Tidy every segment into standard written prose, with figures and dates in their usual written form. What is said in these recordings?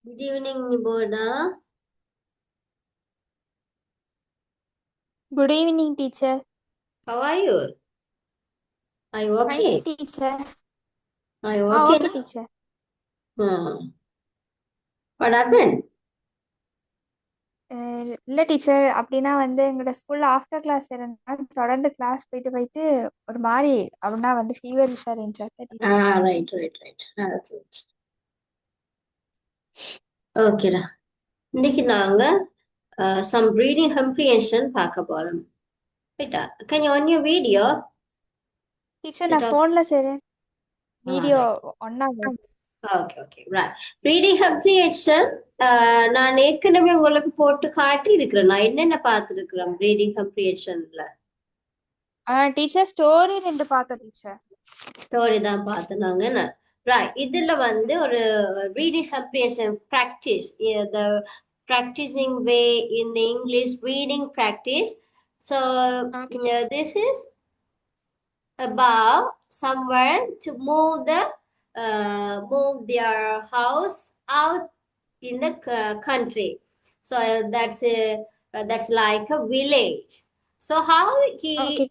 Good evening, Niboda. Good evening, teacher. How are you? Are you Fine, okay? teacher. Are you okay Okay, now? teacher. What happened? இல்லை teacher அப்படின்னா எங்களோட ஸ்கூல்ல after class இருந்தால் தொடர்ந்து class போயிட்டு போயிட்டு ஒரு மாதிரி அப்படின்னா ஃபீவரிஷாக இருந்துச்சு டீச்சர். Right. That's it. ஓகேடா. இன்னைக்கு நாங்க some reading comprehension பார்க்க போறோம். ரைட்டா? Can you on your video? Teacher Set நான் up. ஃபோனில் சரி வீடியோ Right. ஒன்றாக. Okay. Right. Reading comprehension நான் ஏற்கனவே உங்களுக்கு போட்டு காட்டி இருக்கிறேன். நான் என்னென்ன பார்த்துருக்கிறேன் ரீடிங் கம்ப்ரீஹென்ஷன்ல. டீச்சர் ஸ்டோரி 2 பார்த்தோம் டீச்சர். ஸ்டோரி தான் பார்த்தோம் ரைட். இதுல ஒரு reading comprehension practice, the practicing way in the English reading practice. So this is about someone to move their house out in the country. So that's like a village. So how he okay.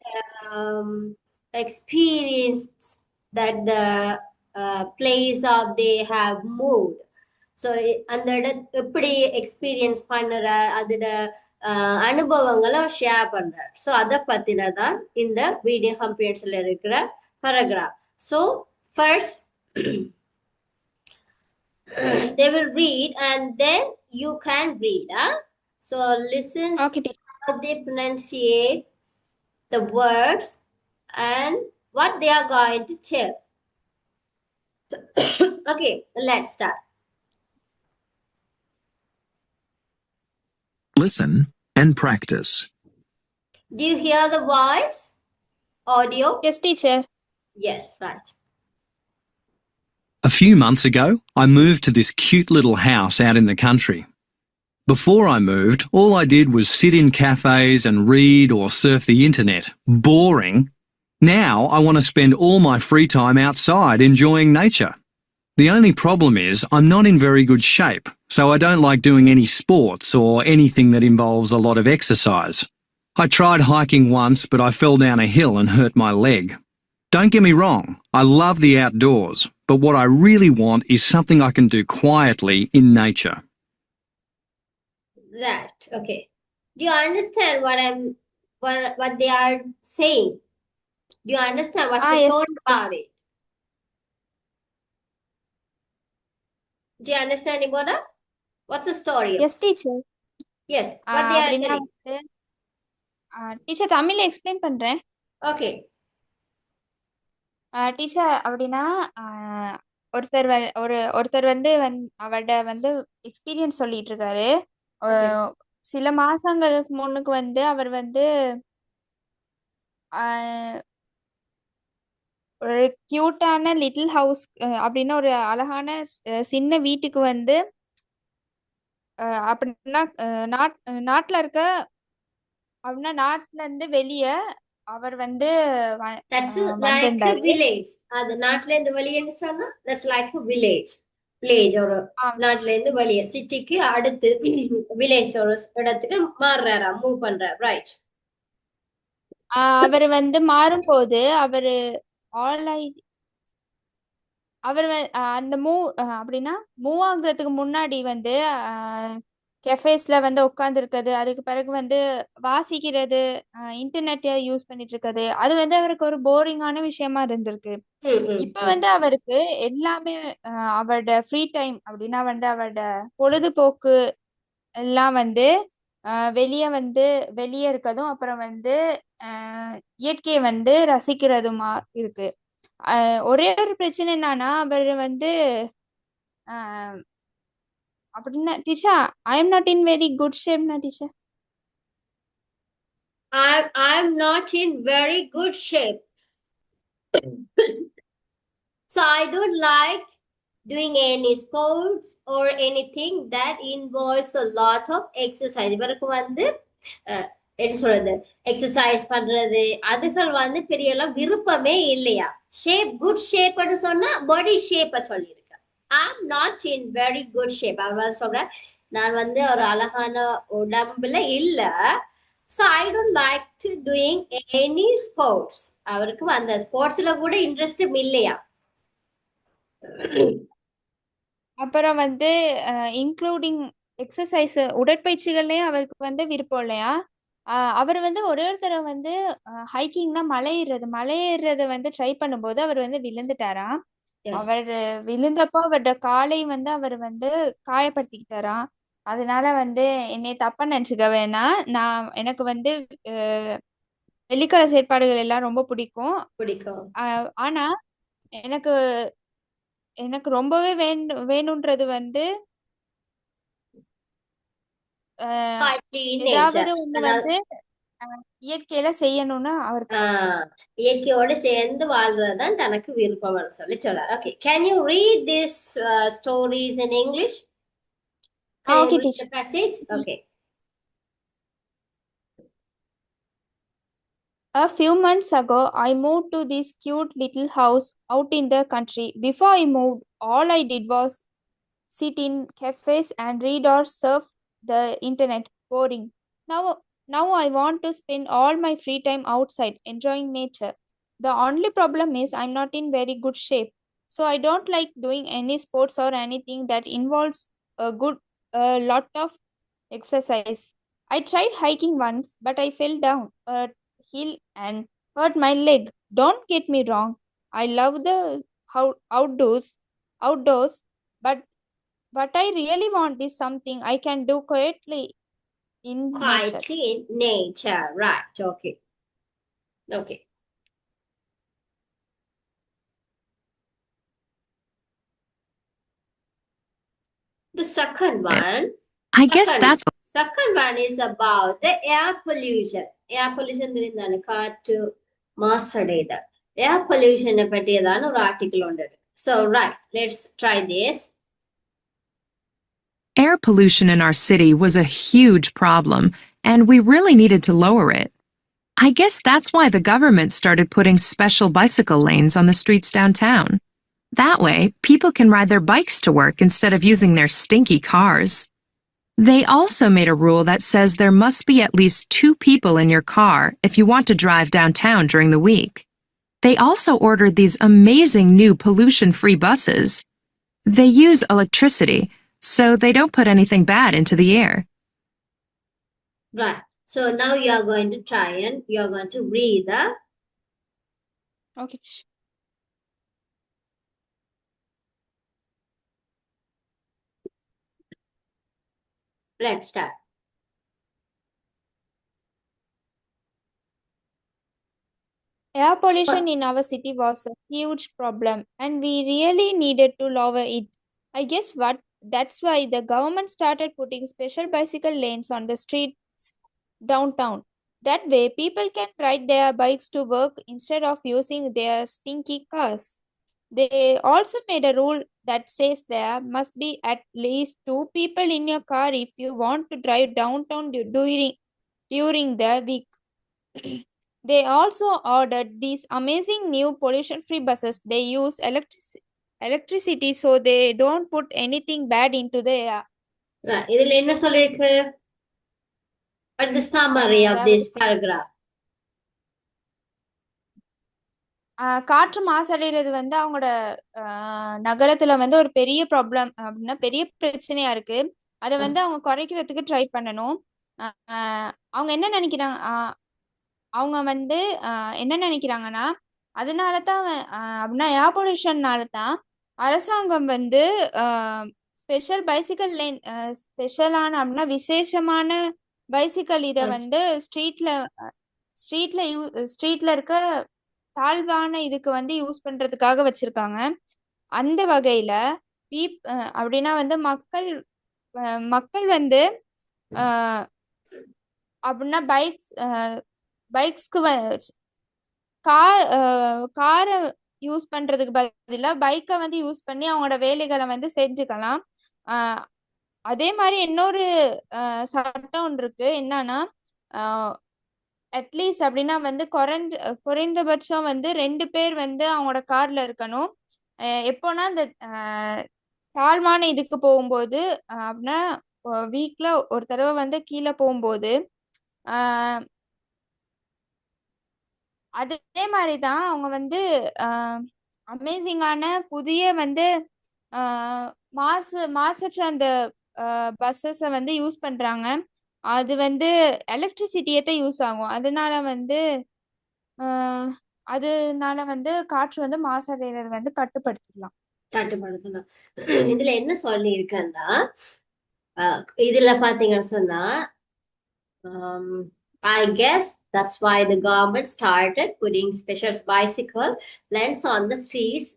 experienced that the place of they have moved. So அந்த எப்படி experience பண்ணுறார், அதோட அனுபவங்களை share பண்றார். So அதை பத்தினதான் இந்த video கம்ப்ரீஹென்ஷன்ல இருக்கிற paragraph. So first they will read and then you can read. So listen okay how they pronunciate the words and what they are going to tell. Okay, let's start. Listen and practice. Do you hear the voice? Audio? Yes teacher. Yes, right. A few months ago, I moved to this cute little house out in the country. Before I moved, all I did was sit in cafes and read or surf the internet. Boring. Now I want to spend all my free time outside enjoying nature. The only problem is I'm not in very good shape, so I don't like doing any sports or anything that involves a lot of exercise. I tried hiking once, but I fell down a hill and hurt my leg. Don't get me wrong, I love the outdoors, but what I really want is something I can do quietly in nature. Right. Okay. Do you understand what they are saying? Do you understand what's the yes, story about it? Do you understand, Iboda? What's the story? Yes teacher. Yes. What they are அப்படின்னா telling? Teacher தமிழ்ல explain பண்றேன். Okay. Teacher அப்படின்னா ஒருத்தர் ஒருத்தர் அவட experience சொல்லிட்டு இருக்காரு. சில மாசங்களுக்கு முன்னுக்கு அவர் ஒரு கியூட்டான லிட்டில் ஹவுஸ் அப்படின்னு ஒரு அழகான சின்ன வீட்டுக்கு அப்படின்னா நாட்டுல இருக்க அப்படின்னா நாட்டுல இருந்து வெளியே அவர் That's like a village. அது நாட்டுல இருந்து வெளியேன்னு சொன்னா that's like a village. Village ஒரு நாட்டுல இருந்து வெளியே சிட்டிக்கு அடுத்து வில்லேஜ் ஒரு இடத்துக்கு மாறுறாரா, மூவ் பண்றாரு. ரைட். அவர் மாறும்போது அவரு அவர் அந்த அப்படின்னா மூவ் ஆகுறதுக்கு முன்னாடி கெஃபேஸ்ல உட்கார்ந்து இருக்கிறது, அதுக்கு பிறகு வாசிக்கிறது, இன்டர்நெட்டை யூஸ் பண்ணிட்டு இருக்கிறது, அது அவருக்கு ஒரு போரிங்கான விஷயமா இருந்திருக்கு. இப்ப அவருக்கு எல்லாமே அவரோட ஃப்ரீ டைம் அப்படின்னா அவரோட பொழுதுபோக்கு எல்லாம் வெளியே வெளியே இருக்கதும் அப்புறம் இயற்கையை ரசிக்கிறதுமா இருக்கு. ஒரே ஒரு பிரச்சனை என்னன்னா அவர் அப்படின்னா teacher I am not in very good ஷேப்னா teacher. I'm not in very good shape. So I don't like doing any sports or anything that involves a lot of exercise. இவருக்கு என்ன சொல்றது, எக்ஸசைஸ் பண்றது அதுகள் பெரிய எல்லாம் விருப்பமே இல்லையா. ஷேப், குட் ஷேப்னு சொன்னா பாடி ஷேப்ப சொல்லியிருக்க. I'm not in very good shape. அவர் சொல்றேன் நான் வந்து ஒரு அழகான உடம்புல இல்ல. So I don't like to doing any sports. அவருக்கு அந்த ஸ்போர்ட்ஸ்ல கூட இன்ட்ரெஸ்டும் இல்லையா. அப்புறம் வந்து இன்க்ளூடிங் எக்ஸசைஸ் உடற்பயிற்சிகள்லயும் அவருக்கு வந்து விருப்பம் இல்லையா? அவர் வந்து ஒரே ஒரு தடவை வந்து ஹைக்கிங்னா மலை ஏறுறத வந்து ட்ரை பண்ணும்போது அவர் வந்து விழுந்துட்டாராம். Yes. அவர் விழுந்தப்போ அவரோட காலை வந்து அவர் வந்து காயப்படுத்திக்கிட்டாராம். அதனால வந்து என்னை தப்பா நினைச்சுக்க வேணாம். எனக்கு வந்து வெள்ளிக்கிழமை செயற்பாடுகள் எல்லாம் ரொம்ப பிடிக்கும். ஆனா எனக்கு எனக்கு ரொம்பவே வேணுன்றது வந்து ஏதாவது ஒண்ணு வந்து இயற்கையில செய்யணும்னு அவருக்கு ஆசை. இயற்கையோடு சேர்ந்து வாழ்றதுதான் தனக்கு விருப்பம்னு சொல்லி சொல்றாரு. Okay, can you read these stories in English? Can you read the passage? Okay. A few months ago, I moved to this cute little house out in the country. Before I moved, all I did was sit in cafes and read or surf the internet. Boring. Now I want to spend all my free time outside, enjoying nature. The only problem is I'm not in very good shape. So I don't like doing any sports or anything that involves a lot of exercise. I tried hiking once, but I fell down a hill and hurt my leg. Don't get me wrong. I love the outdoors, but what I really want is something I can do quietly in nature. Quietly in nature, right? Okay. Okay. The second one. Second one is about the air pollution. Air pollution தெரிந்தானே காற்று மாசடைதல். Air pollution பற்றியதான ஒரு article உண்டு. So right, let's try this. Air pollution in our city was a huge problem, and we really needed to lower it. I guess that's why the government started putting special bicycle lanes on the streets downtown. That way, people can ride their bikes to work instead of using their stinky cars. They also made a rule that says there must be at least 2 people in your car if you want to drive downtown during the week. They also ordered these amazing new pollution-free buses. They use electricity, so they don't put anything bad into the air. Right. So now you are going to try and you are going to read the... Okay. Let's start. Air pollution in our city was a huge problem, and we really needed to lower it. I guess that's why the government started putting special bicycle lanes on the streets downtown. That way, people can ride their bikes to work instead of using their stinky cars. They also made a rule that says there must be at least 2 people in your car if you want to drive downtown during the week. They also ordered these amazing new pollution-free buses. They use electricity so they don't put anything bad into the air. Right. இதுல என்ன சொல்லிருக்கு? What the summary of this paragraph? காற்று மாசடைகிறது வந்து அவங்களோட நகரத்துல வந்து ஒரு பெரிய ப்ராப்ளம் அப்படின்னா பெரிய பிரச்சனையா இருக்கு. அதை வந்து அவங்க குறைக்கிறதுக்கு ட்ரை பண்ணணும். அவங்க என்ன நினைக்கிறாங்க அவங்க வந்து என்ன நினைக்கிறாங்கன்னா அதனால தான் அப்படின்னா ஏர் பொல்யூஷன்னால தான் அரசாங்கம் வந்து ஸ்பெஷல் பைசிக்கல் லைன் ஸ்பெஷலான அப்படின்னா விசேஷமான பைசிக்கல் இதை வந்து ஸ்ட்ரீட்ல இருக்க தாழ்வான இதுக்கு வந்து யூஸ் பண்றதுக்காக வச்சிருக்காங்க. அந்த வகையில அப்படின்னா வந்து மக்கள் வந்து அப்படின்னா பைக்ஸ்க்கு காரை யூஸ் பண்றதுக்கு பதிலா பைக்கை வந்து யூஸ் பண்ணி அவங்களோட வேலைகளை வந்து செஞ்சுக்கலாம். அதே மாதிரி இன்னொரு சட்டம் ஒன்று இருக்கு. என்னன்னா அட்லீஸ்ட் அப்படின்னா வந்து குறைந்தபட்சம் வந்து 2 பேர் வந்து அவங்களோட கார்ல இருக்கணும். எப்போனா அந்த தாழ்வான இதுக்கு போகும்போது அப்படின்னா வீக்ல ஒரு தடவை வந்து கீழே போகும்போது ஆஹ் அதே மாதிரி தான் அவங்க வந்து அமேசிங்கான புதிய வந்து ஆஹ் மாசற்ற அந்த பஸ்ஸஸை வந்து யூஸ் பண்ணுறாங்க. அது வந்து எலக்ட்ரிசிட்டியை தான் யூஸ் ஆகும். ஆஹ் அதனால வந்து காற்று வந்து மாசடைகிறது வந்து கட்டுப்படுத்திடலாம். கட்டுப்படுத்தலாம். இதுல என்ன சொல்லி இருக்கேன்னா இதுல பாத்தீங்கன்னு சொன்னா I guess that's why the government started putting special bicycle lanes on the streets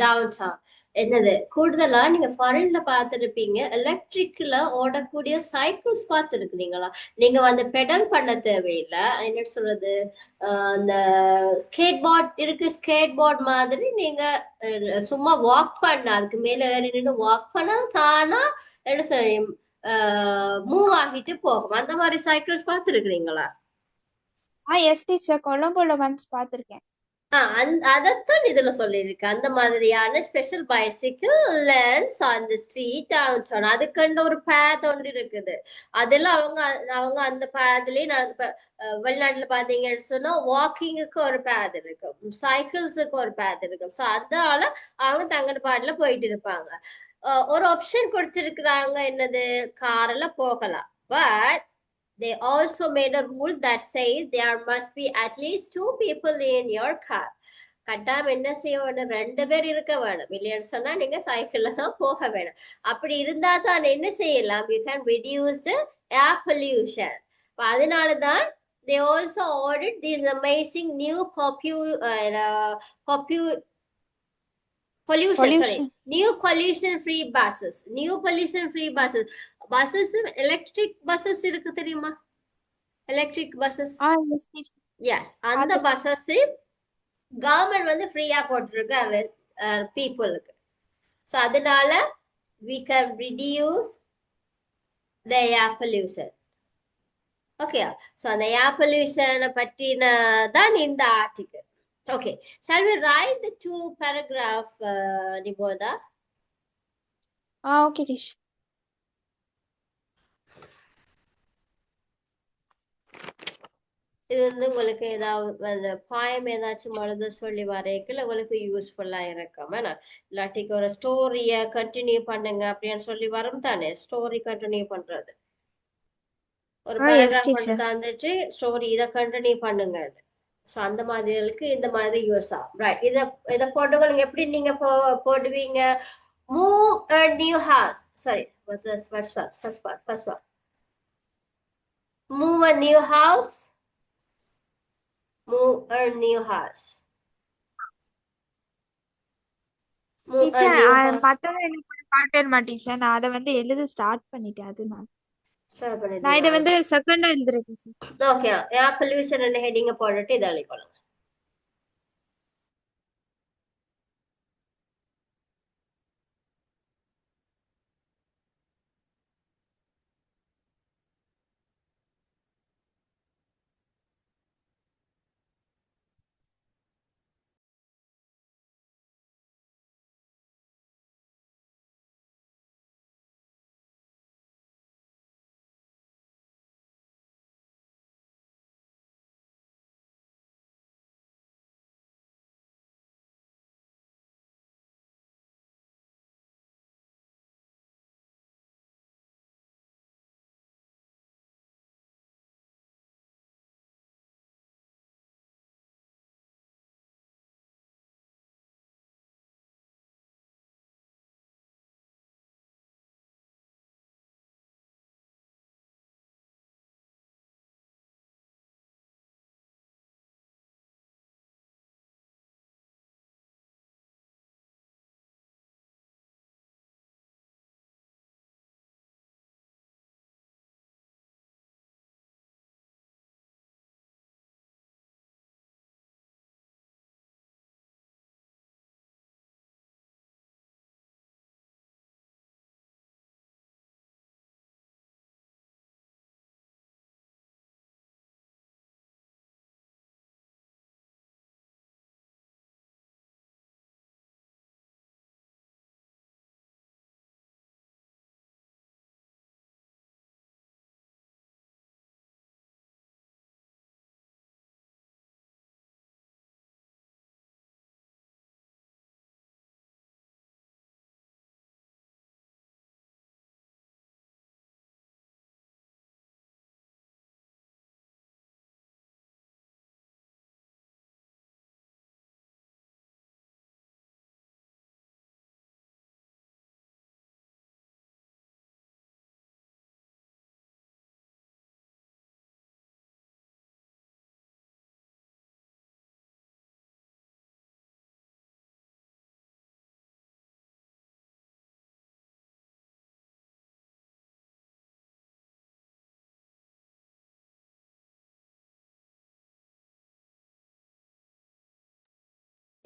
downtown. என்னது கூடுதலா நீங்க ஃபாரின்ல பார்த்துருப்பீங்க, எலக்ட்ரிக்ல ஓடக்கூடிய சைக்கிள்ஸ் பார்த்துருக்கீங்களா? நீங்க வந்து பெடல் பண்ண தேவையில்லை. என்ன சொல்றது, அந்த ஸ்கேட் போர்ட் இருக்கு, ஸ்கேட் போர்ட் மாதிரி நீங்க சும்மா வாக் பண்ண, அதுக்கு மேல ஏறி நின்று வாக் பண்ண தானா என்ன சொல்ல மூவ் ஆகிட்டு போகும். அந்த மாதிரி சைக்கிள்ஸ் பார்த்துருக்கீங்களா? எஸ் டீச்சர், கொலம்போல ஒன்ஸ் பார்த்துருக்கேன். அதத்தான் இதுல சொல்லியிருக்கேன். அந்த மாதிரியான special bicycle lands on the street down. அதுக்குன்னு ஒரு பேத் ஒன்று இருக்குது. அதெல்லாம் அவங்க அவங்க அந்த பேத்லயே நடந்து வெளிநாட்டுல பாத்தீங்கன்னு சொன்னா வாக்கிங்குக்கு ஒரு பேத் இருக்கும், சைக்கிள்ஸுக்கு ஒரு பேத் இருக்கும். ஸோ அதனால அவங்க தங்கட பாட்டுல போயிட்டு இருப்பாங்க. ஒரு ஆப்ஷன் கொடுத்திருக்கிறாங்க, என்னது, கார்ல போகலாம். But they also made a rule that says there must be at least 2 people in your car. கட்டாயம் என்ன செய்ய வேணும், 2 பேர் இருக்க வேணும். இல்லைன்னு சொன்னா நீங்க சைக்கிள்ல தான் போக வேணும். அப்படி இருந்தா தான் என்ன செய்யலாம், you can reduce the air pollution. அதனாலதான் they also ordered these amazing new new pollution free buses. Electric buses இருக்கு தெரியுமா? Electric buses. எஸ், அந்த buses கவர்மெண்ட் வந்து ஃப்ரீயா போட்டிருக்கு பீப்புளுக்கு. ஸோ அதனால we can reduce the air pollution. Okay, so அந்த ஏர் பொல்யூஷனை பற்றின தான் இந்த article. Okay, shall we write the 2 paragraph, Niboda? Okay teach. இது வந்து உங்களுக்கு ஏதாவது பாயம் ஏதாச்சும் எழுத சொல்லி வரைக்கல உங்களுக்கு யூஸ்ஃபுல்லா இருக்கும். இல்லாட்டிக்கு ஒரு ஸ்டோரிய கண்டினியூ பண்ணுங்க அப்படின்னு சொல்லி வரும் தானே, ஸ்டோரி கண்டினியூ பண்றது. ஒரு பேராகிராஃப் மட்டும் தந்துட்டு ஸ்டோரி இதை கண்டினியூ பண்ணுங்க. ஸோ அந்த மாதிரிகளுக்கு இந்த மாதிரி யூஸ் ஆகும். ரைட், இதை போட்டுக்கொள்ளுங்க. எப்படி நீங்க போடுவீங்க, move a new house. Sorry, what's this first one? Move a new house. Move a new house. மத்தத எனக்கு காட்டேன் மாட்டீங்க. நான் அதை வந்து எழுத ஸ்டார்ட் பண்ணிட்டேன். அது நான் இதை வந்து செகண்டா எழுதுறேன் டீச்சர். ஓகே, ஏர் பொல்யூஷன் ஹெட்டிங்க போட்டுட்டு இதை எழுதிக்கொள்ளுங்க.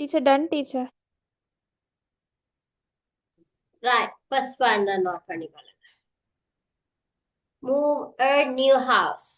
Teacher done teacher. Right, first one note பண்ணிக்கோங்க. Move a new house.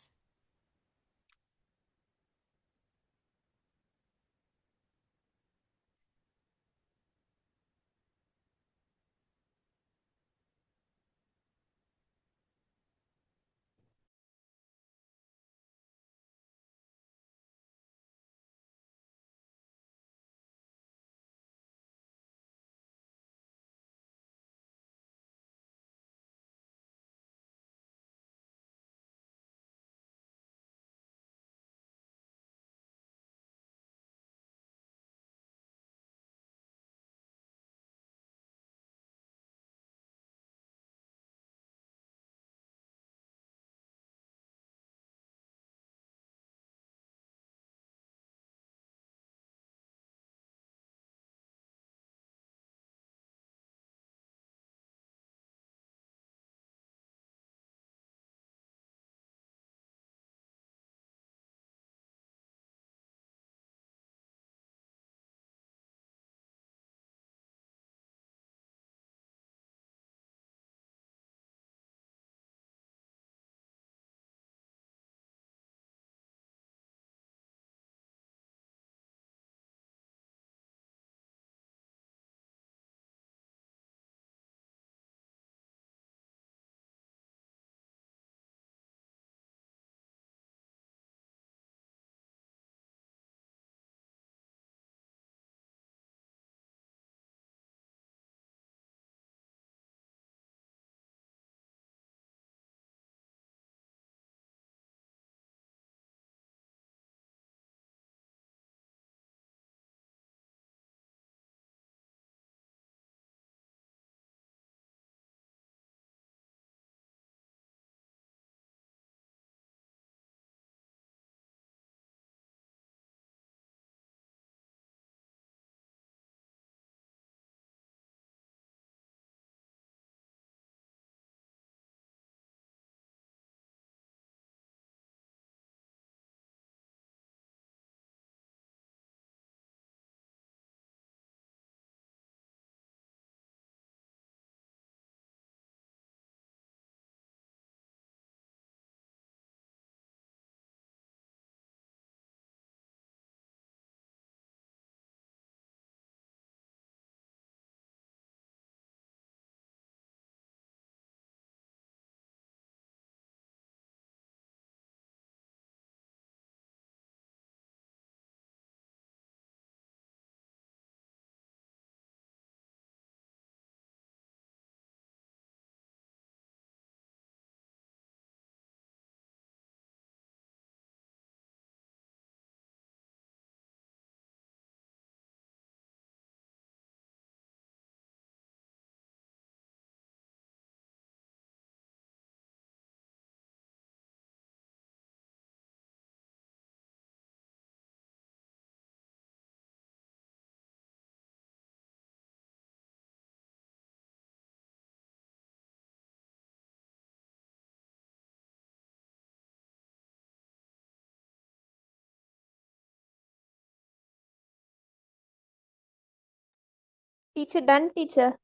Teacher done teacher.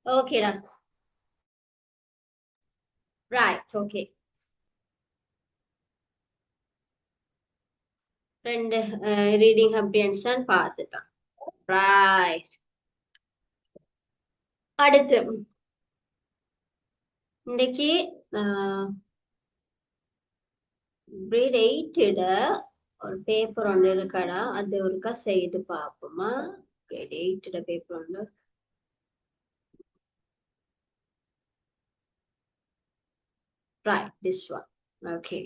ஓகேடா. Right, okay. ரெண்டு ரீடிங் கம்ப்ரிஹென்ஷன் பார்த்துட்டான். ரைட், அடுத்து இன்னைக்கு கிரேட் 8 ஒரு பேப்பர் ஒன்று இருக்கடா, அது ஒருக்கா செய்து பார்ப்போமா? கிரேட் 8 பேப்பர் ஒன்று. Right, this one. ஓகே,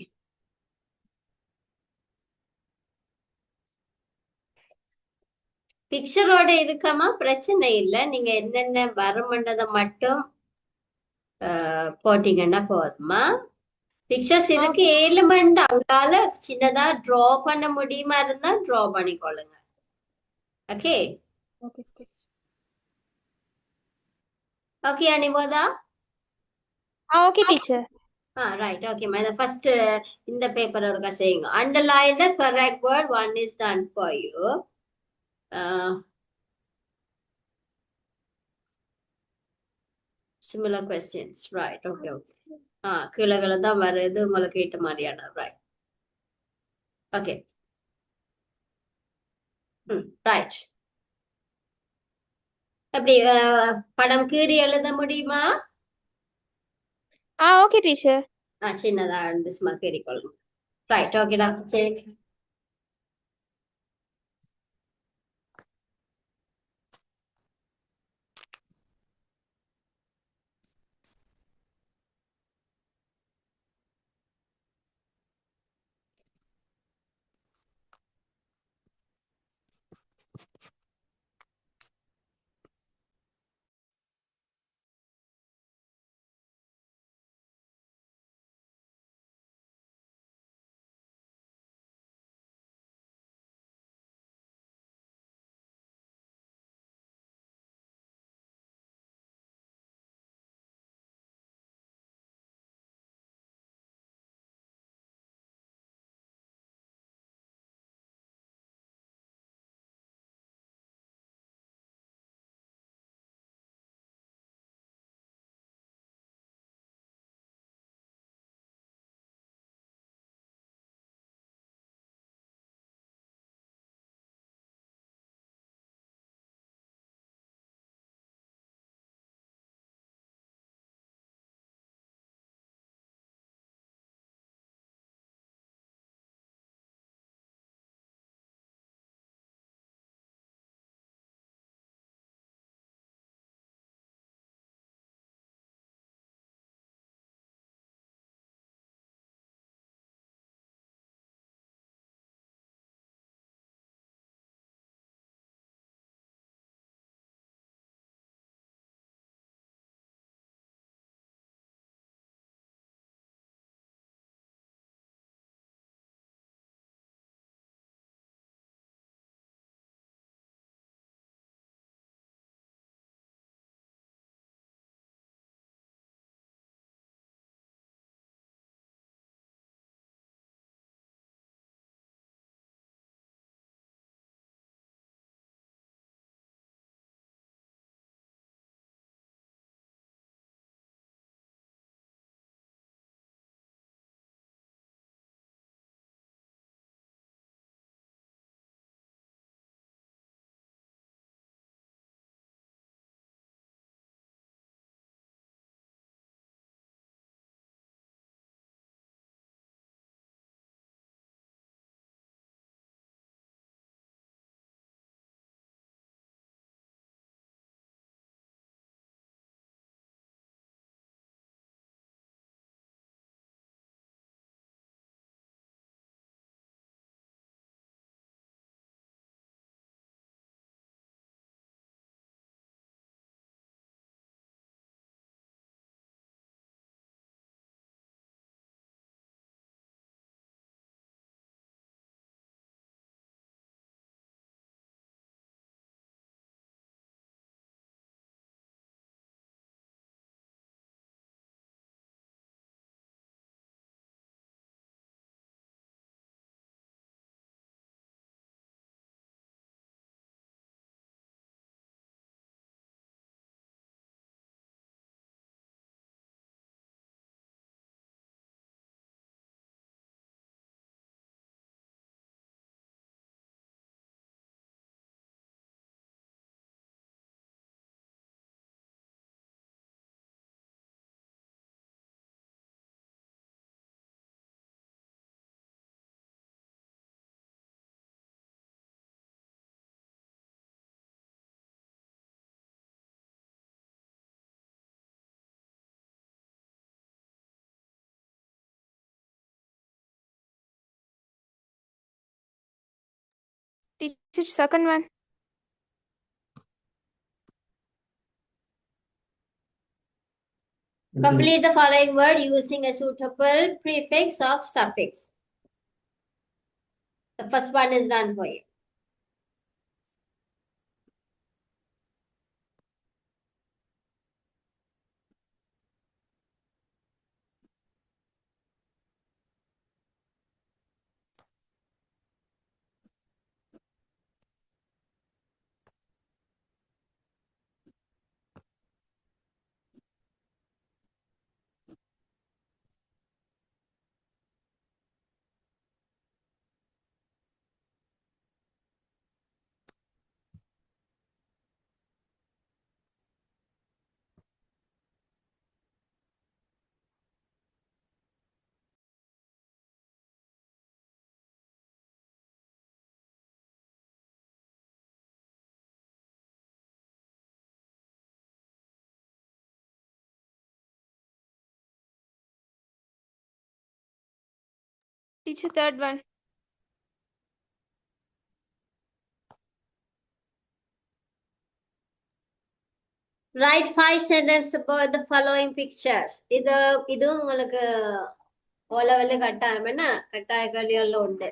பிக்சரோட இருக்கமா பிரச்சனை இல்லை. நீங்க என்னென்ன வரமண்டதை மட்டும் போட்டீங்கன்னா போதுமா? பிக்சர்ஸ் இருக்கு 7 மணி. அவங்களால சின்னதா டிரா பண்ண முடியுமா இருந்தா டிரா பண்ணிக்கொள்ளுங்க. ஓகே ஓகே அனிமோதா. Okay teacher. Right. Okay. The first in the paper or saying underline the correct word. One is done for you. Similar questions. Right. Okay. Okay. கீழே தான் வருது உங்களுக்கு கேட்ட மாதிரியான. Right. Okay. Right. அப்படி படம் கீறி எழுத முடியுமா? Okay teacher. சின்னதா இருந்து சும்மா கீறிக்கொள்ளணும். ரைட். ஓகேடா. சரி. Teacher, second one. Complete the following word using a suitable prefix of suffix. The first one is done for you. Teacher, third one. Write 5 sentences about the following pictures. இது உங்களுக்கு ஓ லெவல்ல கட்டாயம் என்ன கட்டாய கல்வியெல்லாம் உண்டு.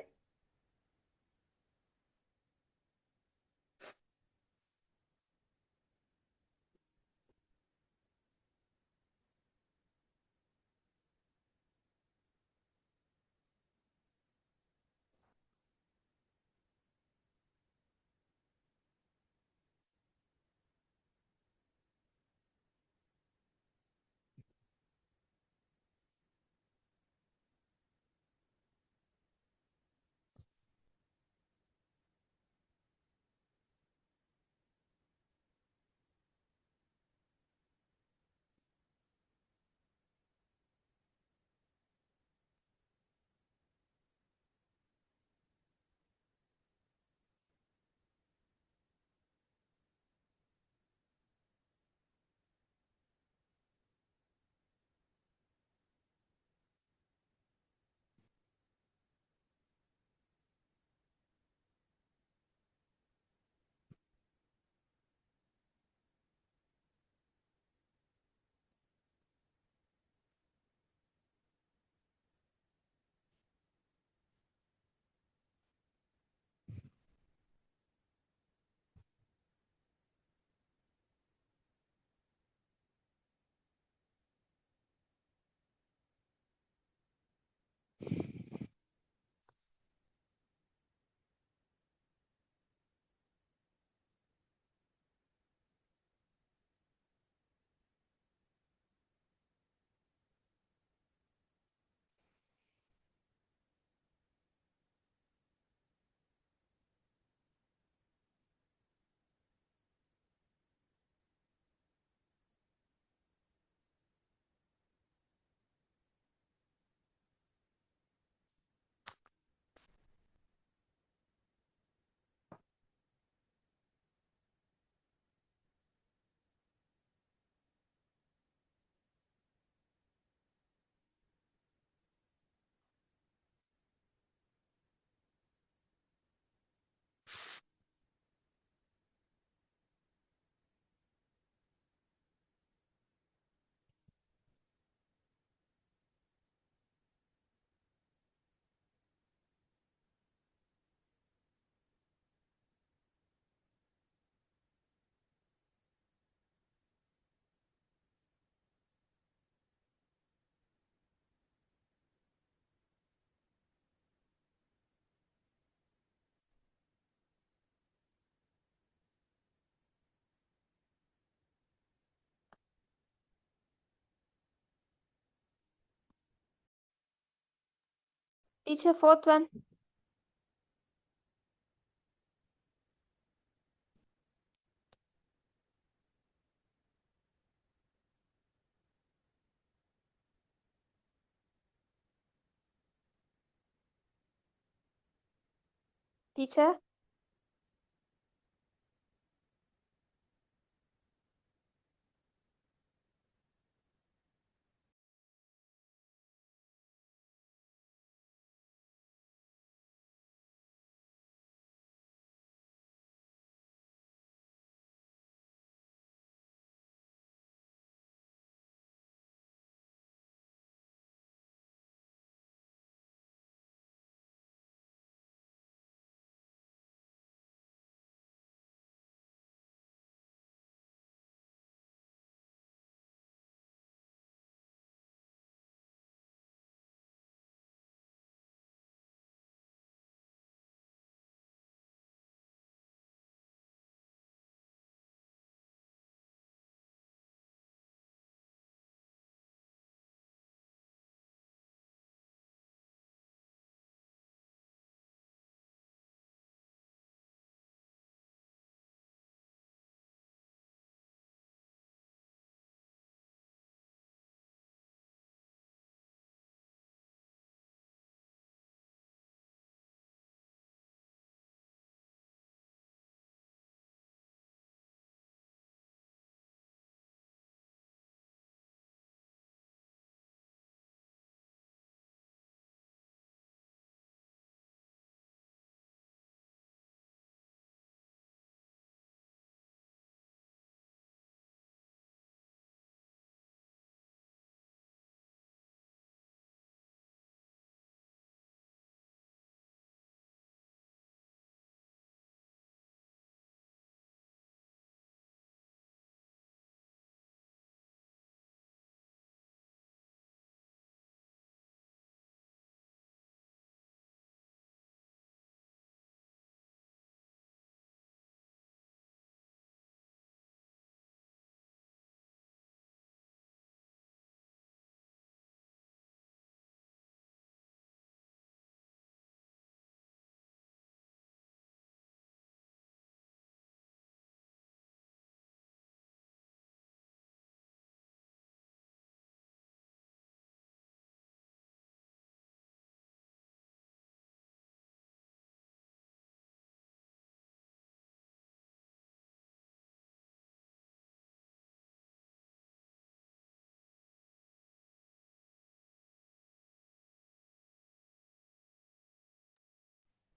Teacher, fourth one. Teacher.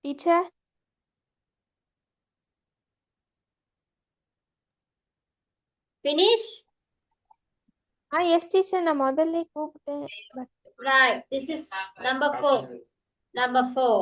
Teacher. Finish? Yes teacher, நான் முதல்ல கூப்பிட்டேன். Right. This is number 4. Number 4.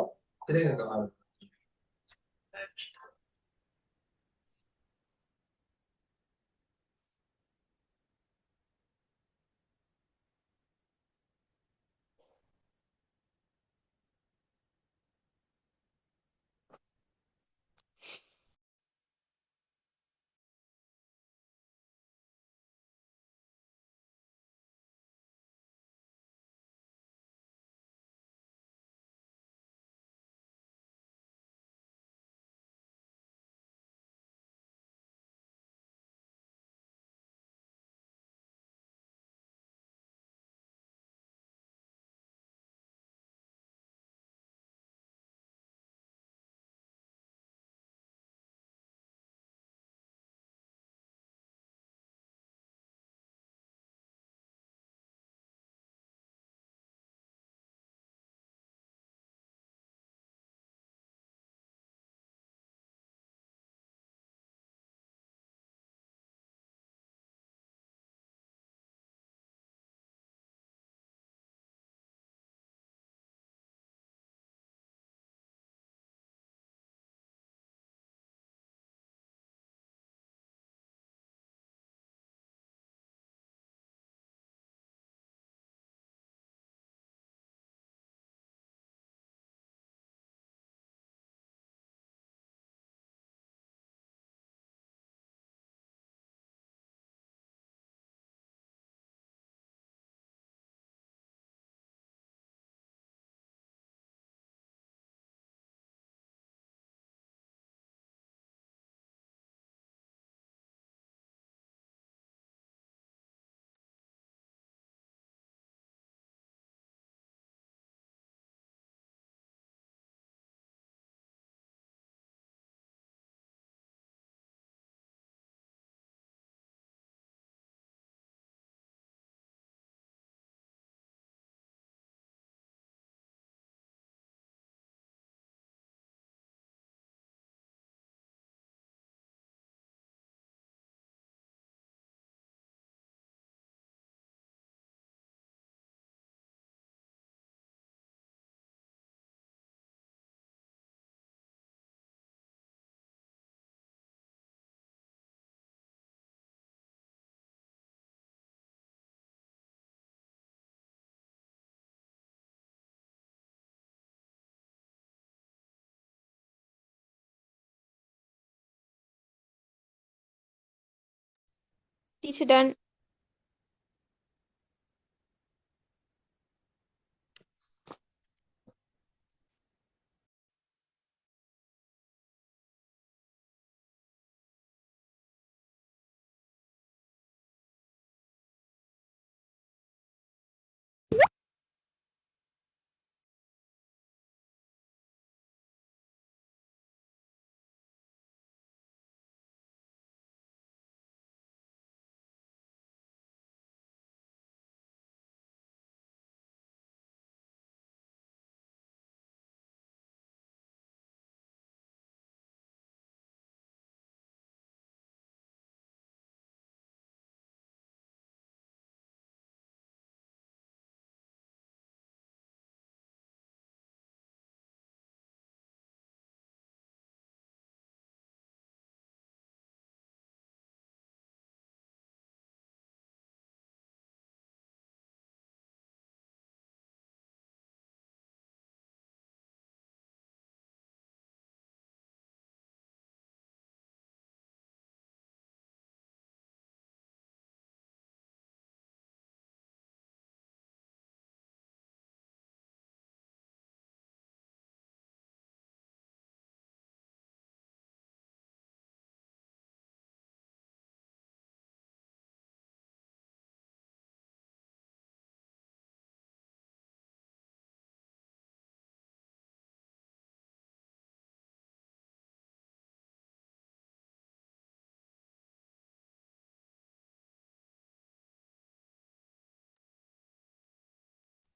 Teacher done.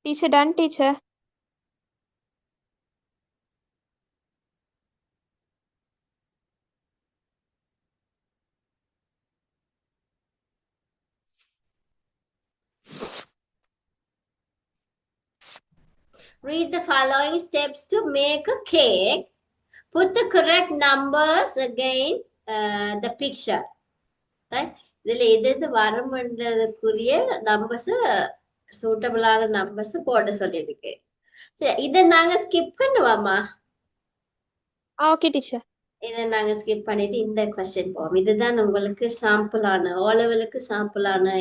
Teacher done, teacher. Read the following steps to make a cake. Put the correct numbers again the picture. Right? இதுல எது வரமன்றதுக்குரிய numbers சூட்டபிளான numbers போட சொல்லியிருக்கு. சரி, இதை நாங்க ஸ்கிப் பண்ணுவோமா? Okay teacher. இதை நாங்க ஸ்கிப் பண்ணிட்டு இந்த கொஸ்டின் போவோம். இதுதான் உங்களுக்கு சாம்பிளான ஓலவலுக்கு சாம்பிளான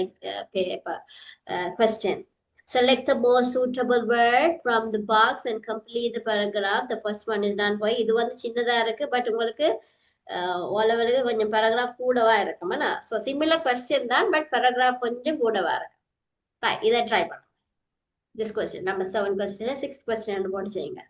question. Select the most suitable word from the box and complete the paragraph. The first one is done for. இது வந்து சின்னதா இருக்கு, பட் உங்களுக்கு ஓலவலுக்கு கொஞ்சம் பேராகிராஃப் கூடவா இருக்குமாண்ணா. ஸோ சிமிலர் கொஸ்டின் தான், பட் பேராகிராஃப் கொஞ்சம் கூடவா இருக்கு. இதை ட்ரை பண்ணுங்க. This question number 7 question 6 question போட்டு செய்யுங்க.